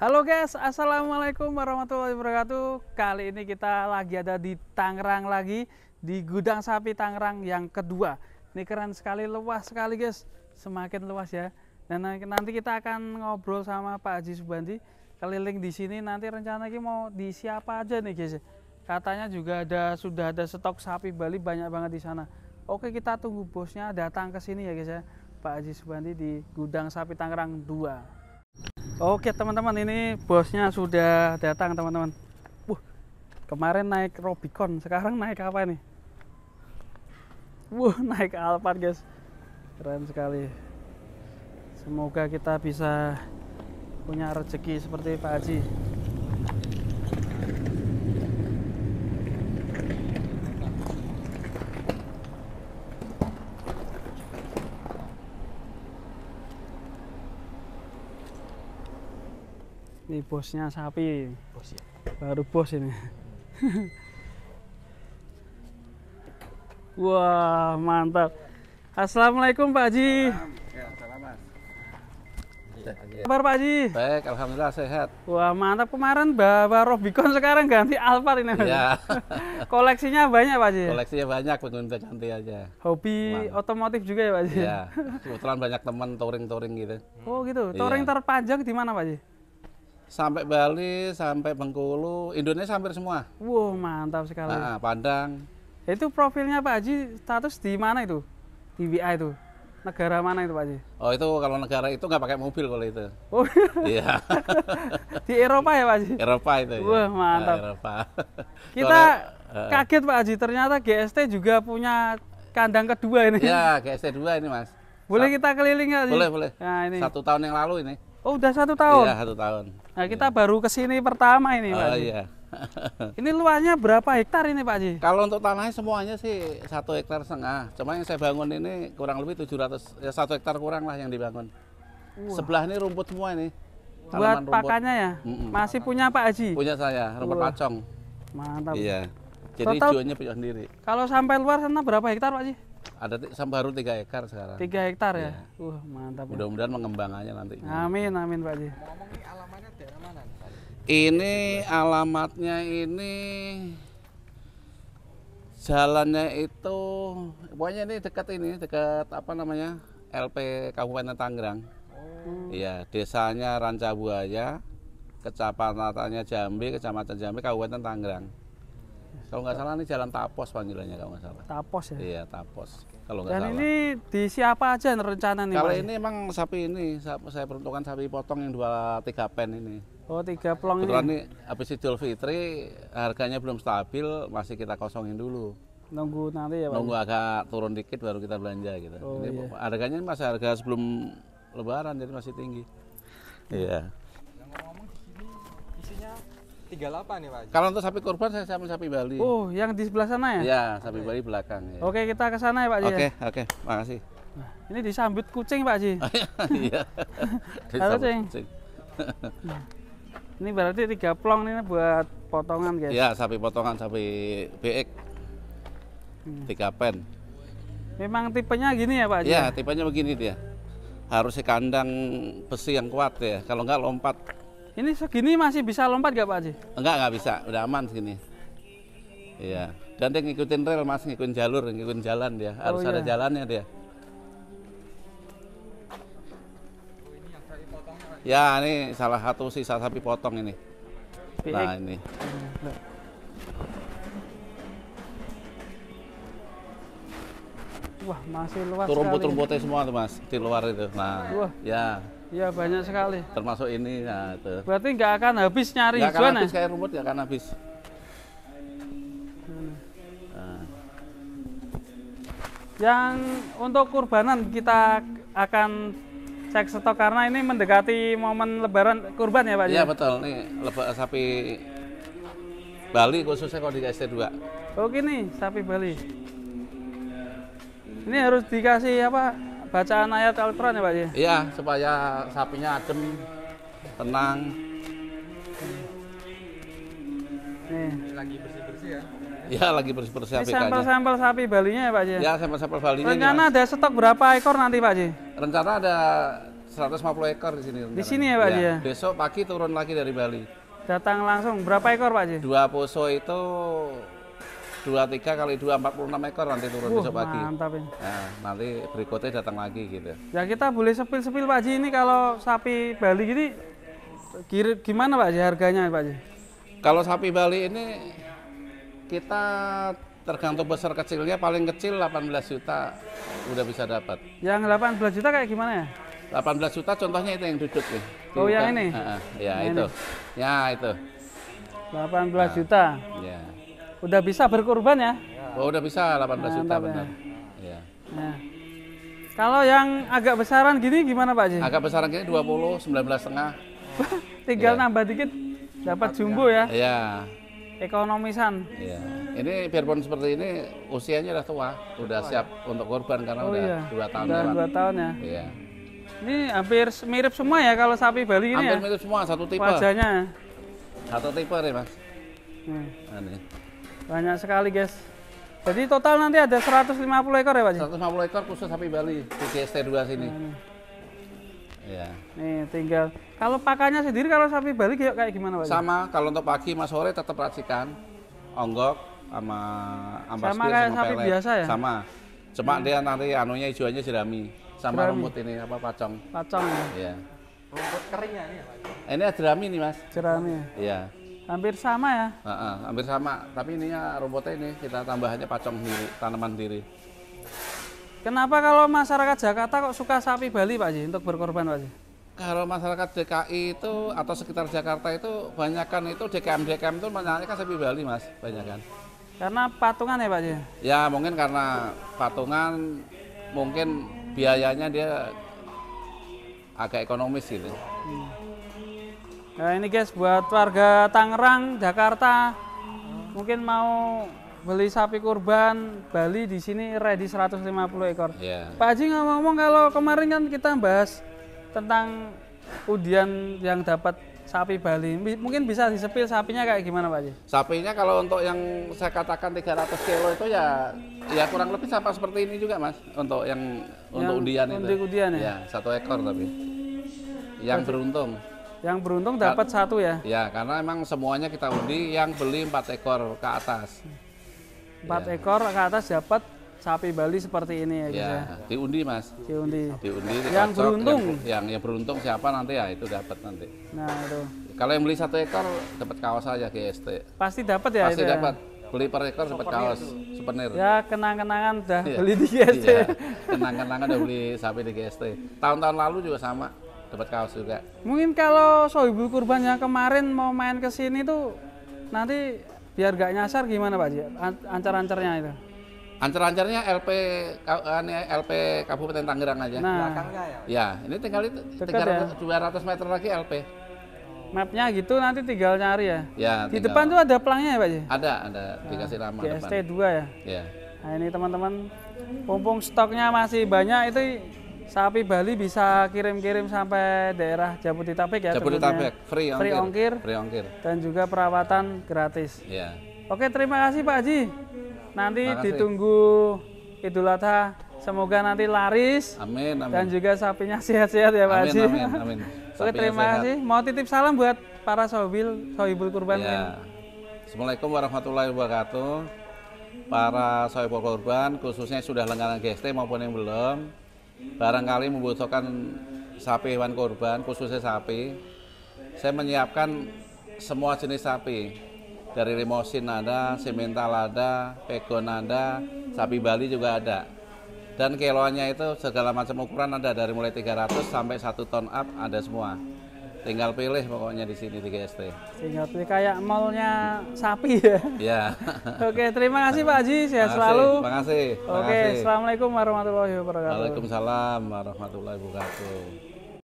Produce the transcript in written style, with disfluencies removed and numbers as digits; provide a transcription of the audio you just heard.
Halo guys, assalamualaikum warahmatullahi wabarakatuh. Kali ini kita lagi ada di Tangerang lagi, di Gudang Sapi Tangerang yang kedua. Ini keren sekali, luas sekali guys, semakin luas ya. Dan nanti kita akan ngobrol sama Pak Haji Subandi keliling di sini. Nanti rencana kita mau di siapa aja nih guys. Katanya juga sudah ada stok sapi Bali banyak banget di sana. Oke, kita tunggu bosnya datang ke sini ya guys ya. Pak Haji Subandi di Gudang Sapi Tangerang 2. Oke teman-teman, ini bosnya sudah datang teman-teman. Kemarin naik Robicon, sekarang naik apa nih? Naik Alphard guys. Keren sekali. Semoga kita bisa punya rezeki seperti Pak Haji. Ini bosnya sapi, Bos ya. baru bos ini. Wah mantap. Assalamualaikum Pak Haji. Ya, salam Mas. Kabar Pak Haji? Baik, alhamdulillah sehat. Wah mantap, kemarin bawa Robicon sekarang ganti Alphard ini. Ya. Koleksinya banyak Pak Haji? Koleksinya banyak, pengunjung cantik aja. Hobi otomotif juga ya Pak Haji? Iya. Kebetulan banyak teman touring-touring gitu. Oh gitu. Touring terpanjang di mana Pak Haji? Sampai Bali, sampai Bengkulu, Indonesia hampir semua. Wah mantap sekali. Padang. Itu profilnya Pak Haji status di mana itu? Di WA itu? Negara mana itu Pak Haji? Oh itu kalau negara itu nggak pakai mobil kalau itu. Oh Iya. di Eropa ya Pak Haji? Eropa itu. Ya. Wah mantap. Eropa. Kita kaget Pak Haji, ternyata GST juga punya kandang kedua ini. Ya, GST2 ini Mas. Boleh kita keliling nggak Haji? Boleh, boleh. Nah, ini. 1 tahun yang lalu ini. Oh udah 1 tahun? Iya, 1 tahun. Nah kita baru kesini pertama ini Pak Oh Haji. iya. Ini luasnya berapa hektar ini Pak Haji? Kalau untuk tanahnya semuanya sih 1,5 hektar. Cuma yang saya bangun ini kurang lebih 700, ya 1 hektar kurang lah yang dibangun. Sebelah ini rumput semua ini. Buat pakannya ya? Masih punya Pak Haji? Punya saya, rumput pacong. Mantap. Iya. Jadi Total, hijauannya punya sendiri. kalau sampai luar sana berapa hektar Pak Haji? Ada baru 3 hektar sekarang. 3 hektar ya? Iya. Mantap. Mudah-mudahan mengembangannya nanti. Amin, amin Pak Haji. Ngomong ini alamatnya daerah mana? Ini alamatnya ini jalannya itu pokoknya ini dekat apa namanya? LP Kabupaten Tangerang. Iya, desanya Rancabuaya, kecamatannya Jambi, kecamatan Jambi, Kabupaten Tangerang. Kalau nggak salah ini jalan Tapos panggilannya kalau nggak salah. Tapos ya? Iya, Tapos. Kalau nggak Dan salah. ini di siapa aja rencana nih Kalau Pak? ini emang sapi ini, saya peruntukkan sapi potong yang 23 pen ini. Oh 3 plong Kebetulan ini? ini habis Idul Fitri harganya belum stabil, masih kita kosongin dulu. Nunggu nanti ya Pak? Nunggu agak turun dikit baru kita belanja gitu. Oh, Ini iya. harganya masih harga sebelum Lebaran jadi masih tinggi. Iya. Yang ngomong di sini isinya 38 ya Pak? Kalau untuk sapi kurban saya sama sapi Bali. Oh yang di sebelah sana ya? Iya, sapi Bali belakang. Ya. Oke kita ke sana ya Pak Haji? Oke, makasih. Nah, ini disambut kucing Pak Haji? Iya. Halo, Disambut Ceng. kucing. Ini berarti 3 plong ini buat potongan guys? Iya, sapi potongan sapi BX. 3 pen. Memang tipenya gini ya Pak Haji? Iya, tipenya begini dia. Harus di kandang besi yang kuat ya. Kalau enggak lompat. Ini segini masih bisa lompat gak Pak Haji? Enggak bisa. Udah aman segini. Iya. Dan dia ngikutin rel Mas, ngikutin jalur, ngikutin jalan dia. Harus ada jalannya dia. Oh ini yang sapi potongnya Pak? Ya, ini salah satu sisa sapi potong ini. BX. Nah, ini. Wah masih luas Itu sekali. rumput-rumputnya semua tuh Mas, di luar itu. Nah, Wah. ya. Iya banyak sekali. Termasuk ini, nah itu. Berarti nggak akan habis nyari Nggak akan hijauan ya? habis kayak rumput, nggak akan habis. Nah. Yang untuk kurbanan kita akan cek stok karena ini mendekati momen lebaran kurban ya Pak Haji? Iya betul, nih sapi Bali khususnya kalau di ST2. Oh gini, sapi Bali. Ini harus dikasih apa? Bacaan ayat Al-Quran ya Pak Haji? Iya, supaya sapinya adem, tenang. Nih. Ini lagi bersih-bersih ya? Iya, lagi bersih-bersih Ini APK-nya. sampel-sampel sapi Balinya ya Pak Haji? Ya, sampel-sampel Balinya. Rencana ada stok berapa ekor nanti Pak Haji? Rencana ada 150 ekor di sini. Di sini ya Pak Haji ya? Besok pagi turun lagi dari Bali. Datang langsung berapa ekor Pak Haji? 2 poso itu 23 kali 2 46 ekor nanti turun besok pagi. Mantap ini. Nah, nanti berikutnya datang lagi gitu. Ya kita boleh sepil-sepil Pak Haji, ini kalau sapi Bali gini gimana Pak Haji harganya Pak Haji? Kalau sapi Bali ini kita tergantung besar kecilnya, paling kecil 18 juta udah bisa dapat. Yang 18 juta kayak gimana ya? 18 juta contohnya itu yang duduk nih. Oh yang ini? Ya Yang itu. ini. Ya itu. 18 juta. Ya. Udah bisa berkurban ya? Oh, udah bisa 18 juta Mantap, benar. Ya. Ya. Kalau yang agak besaran gini gimana Pak Haji? Agak besaran gini 20, 19,5. Tinggal Iya. nambah dikit dapat jumbo ya? Iya. Ekonomisan. Iya. Ini biarpun seperti ini usianya udah tua, udah siap untuk korban karena Oh udah iya. 2 tahun Udah lewat. 2 tahun ya. Iya. Ini hampir mirip semua ya kalau sapi Bali ini Hampir ya? mirip semua, satu tipe. Wajahnya. Satu tipe nih, Mas. Nih, Ini. banyak sekali guys. Jadi total nanti ada 150 ekor ya Pak Haji? 150 ekor khusus sapi Bali di GST 2 sini. Iya. Nih tinggal. Kalau pakannya sendiri kalau sapi Bali kayak gimana Pak Haji? Sama kalau untuk pagi mas sore tetap racikan onggok sama ampas Sama kayak sapi biasa ya? Sama. Cuma dia nanti anunya hijauannya jerami sama Jerami. rumput ini apa pacong. Pacong ya? Iya. Rumput keringnya ini ya Pak? Ini jerami nih mas. Jerami ya? Iya. Hampir sama ya? Hampir sama. Tapi ininya rumputnya ini kita tambahannya pacong sendiri, tanaman sendiri. Kenapa kalau masyarakat Jakarta kok suka sapi Bali Pak Haji untuk berkorban Pak Haji? Kalau masyarakat DKI itu atau sekitar Jakarta itu banyakan itu DKM itu menyanyikan sapi Bali mas, banyakan. Karena patungan ya Pak Haji? Ya mungkin karena patungan, mungkin biayanya dia agak ekonomis gitu. Nah ini guys buat warga Tangerang, Jakarta mungkin mau beli sapi kurban Bali di sini ready 150 ekor. Ya. Pak Haji ngomong kalau kemarin kan kita bahas tentang undian yang dapat sapi Bali. Mungkin bisa disepil sapinya kayak gimana Pak Haji? Sapinya kalau untuk yang saya katakan 300 kilo itu ya kurang lebih sama seperti ini juga mas. Untuk untuk undian itu. Undian ya? Ya 1 ekor tapi. Yang beruntung. Yang beruntung dapat 1 ya? Ya karena emang semuanya kita undi yang beli 4 ekor ke atas. 4 ekor ke atas dapat sapi Bali seperti ini ya guys ya. Diundi mas. Diundi. Diundi. Yang dikocok, beruntung? Yang beruntung siapa nanti ya itu dapat nanti. Nah itu. Kalau yang beli 1 ekor dapat kaos aja GST. Pasti dapat ya Pasti itu ya? dapat. Beli per ekor dapat kaos, souvenir. Ya kenang-kenangan udah Iya. beli di GST. Iya. Kenang-kenangan udah beli sapi di GST. Tahun-tahun lalu juga sama, dapat kaos juga. Mungkin kalau Sohibul Kurban yang kemarin mau main ke sini tuh nanti biar gak nyasar gimana Pak Haji? Ancar-ancarnya itu. Ancar-ancarnya LP Kabupaten Tangerang aja. Nah, Belakangnya ya? Ya, ini tinggal itu Dekat 200 meter lagi LP. mapnya gitu nanti tinggal nyari ya. Ya, Di tinggal- depan tuh ada pelangnya ya Pak Haji? ada dikasih nama GST depan. 2 ya. Ya. Nah ini teman-teman, mumpung stoknya masih banyak itu sapi Bali bisa kirim-kirim sampai daerah Jabodetabek ya. Jabodetabek, tentunya. free ongkir. Free ongkir Free ongkir. dan juga perawatan gratis. Ya. Oke terima kasih Pak Haji. Nanti Terima kasih. ditunggu Idul Adha. Semoga nanti laris Amin, amin. dan juga sapinya sehat-sehat ya Pak Amin, Haji. amin, amin. Oke Sapinya terima sehat. kasih. Mau titip salam buat para sohibul kurban. Ya. Assalamualaikum warahmatullahi wabarakatuh. Para sohibul kurban, khususnya sudah langganan GST maupun yang belum, barangkali membutuhkan sapi hewan kurban, khususnya sapi, saya menyiapkan semua jenis sapi. Dari limosin ada, simental ada, pegon ada, sapi Bali juga ada. Dan kiloannya itu segala macam ukuran ada, dari mulai 300 sampai 1 ton up ada semua. Tinggal pilih pokoknya di sini di GST. Sehingga kayak mallnya sapi ya. Ya. Oke, terima kasih Pak Haji, sehat Makasih, selalu. makasih. Oke, assalamualaikum warahmatullahi wabarakatuh. Waalaikumsalam warahmatullahi wabarakatuh.